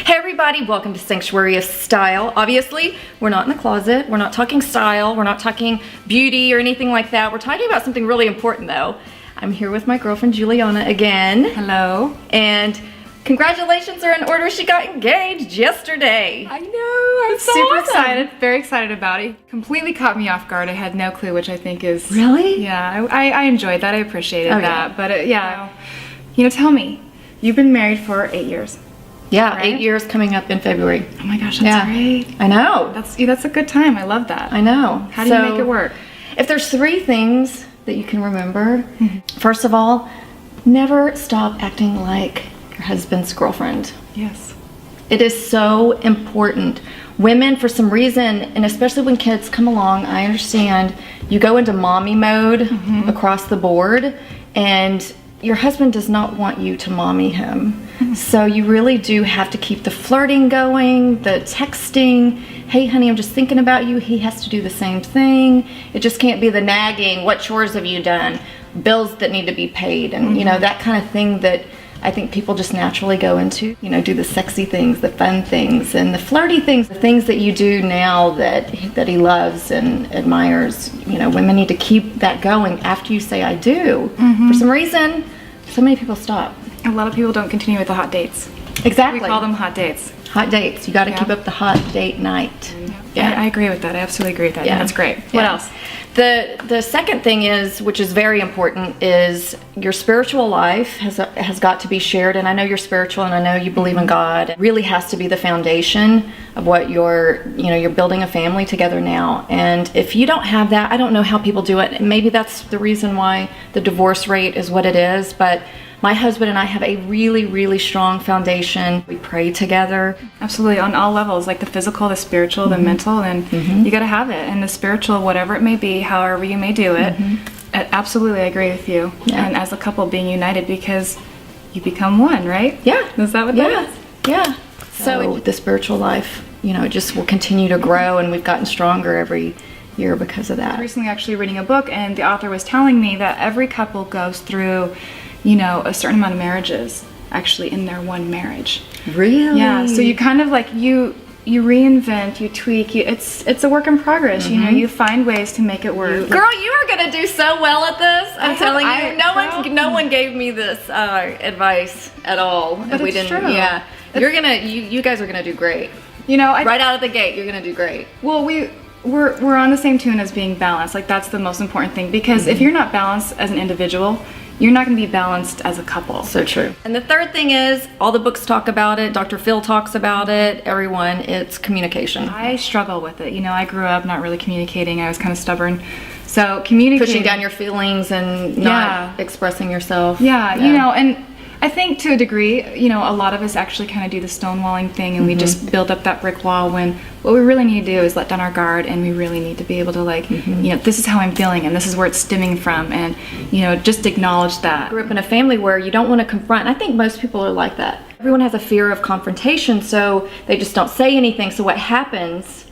Hey everybody, welcome to Sanctuary of Style. Obviously, we're not in the closet, we're not talking style, we're not talking beauty or anything like that. We're talking about something really important though. I'm here with my girlfriend Juliana again. Hello. And congratulations are in order, she got engaged yesterday. I know, I'm so super awesome. excited, very excited about it. Completely caught me off guard, I had no clue, which I think is... Really? Yeah, I enjoyed that, I appreciated that. Yeah. But yeah, you know, tell me, you've been married for 8 years. Yeah, right? 8 years coming up in February. Oh my gosh, that's great. I know. That's a good time, I love that. I know. How do you make it work? If there's 3 things that you can remember, first of all, never stop acting like your husband's girlfriend. Yes. It is so important. Women, for some reason, and especially when kids come along, I understand, you go into mommy mode across the board, and your husband does not want you to mommy him. So you really do have to keep the flirting going, the texting. Hey honey, I'm just thinking about you. He has to do the same thing. It just can't be the nagging, what chores have you done? Bills that need to be paid, and you know, that kind of thing that I think people just naturally go into. You know, do the sexy things, the fun things, and the flirty things, the things that you do now that he loves and admires. You know, women need to keep that going after you say I do. For some reason, so many people stop. A lot of people don't continue with the hot dates. Exactly. We call them hot dates. Hot dates. You got to keep up the hot date night. I agree with that. I absolutely agree with that. Yeah, that's great. What else? The second thing is, which is very important, is your spiritual life has got to be shared. And I know you're spiritual, and I know you believe in God. It really has to be the foundation of what you're building a family together now. And if you don't have that, I don't know how people do it. And maybe that's the reason why the divorce rate is what it is. But my husband and I have a really, really strong foundation. We pray together. Absolutely, on all levels, like the physical, the spiritual, the mental, and you gotta have it. And the spiritual, whatever it may be, however you may do it, absolutely, I agree with you. Yeah. And as a couple being united, because you become one, right? Yeah. Is that what that is? Yeah. So the spiritual life, you know, it just will continue to grow, and we've gotten stronger every year because of that. Recently actually reading a book, and the author was telling me that every couple goes through, you know, a certain amount of marriages actually in their one marriage. Really? Yeah, so you kind of like, you reinvent, you tweak, it's a work in progress, you know, you find ways to make it work. Girl, you are gonna do so well at this. I'm telling you, no one gave me this advice at all. But it's true. Yeah, you guys are gonna do great. You know, right out of the gate, you're gonna do great. Well, we're on the same tune as being balanced. Like, that's the most important thing, because if you're not balanced as an individual, you're not going to be balanced as a couple. So true. And the third thing is, all the books talk about it, Dr. Phil talks about it, everyone, it's communication. I struggle with it. You know, I grew up not really communicating. I was kind of stubborn. So communicating. Pushing down your feelings and not expressing yourself. Yeah, you know, and I think to a degree, you know, a lot of us actually kind of do the stonewalling thing, and we just build up that brick wall, when what we really need to do is let down our guard, and we really need to be able to, like, you know, this is how I'm feeling, and this is where it's stemming from, and, you know, just acknowledge that. I grew up in a family where you don't want to confront. I think most people are like that. Everyone has a fear of confrontation, so they just don't say anything. So what happens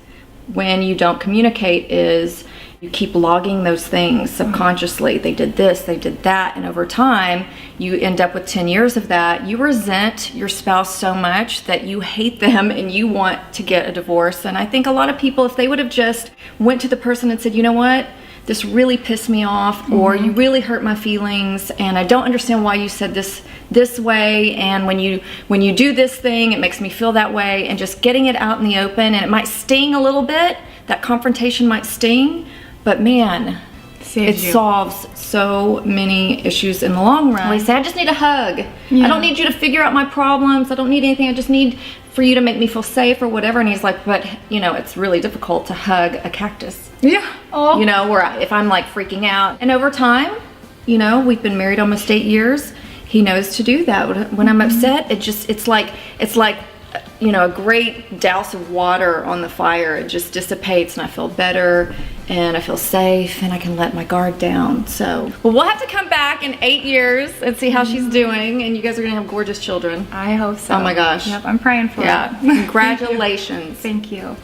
when you don't communicate is you keep logging those things subconsciously. They did this, they did that, and over time you end up with 10 years of that. You resent your spouse so much that you hate them and you want to get a divorce. And I think a lot of people, if they would have just went to the person and said, you know what, this really pissed me off, or you really hurt my feelings, and I don't understand why you said this way, and when you do this thing, it makes me feel that way, and just getting it out in the open. And it might sting a little bit, that confrontation might sting, but man, it solves so many issues in the long run. We say, I just need a hug. I don't need you to figure out my problems. I don't need anything. I just need for you to make me feel safe or whatever. And he's like, but you know, it's really difficult to hug a cactus. Yeah. Oh. You know, where if I'm like freaking out. And over time, you know, we've been married almost 8 years. He knows to do that. When I'm upset, it's like, you know, a great douse of water on the fire. It just dissipates, and I feel better, and I feel safe, and I can let my guard down. So, well, we'll have to come back in 8 years and see how she's doing, and you guys are gonna have gorgeous children. I hope so. Oh my gosh. Yep, I'm praying for it. Yeah, congratulations. Thank you.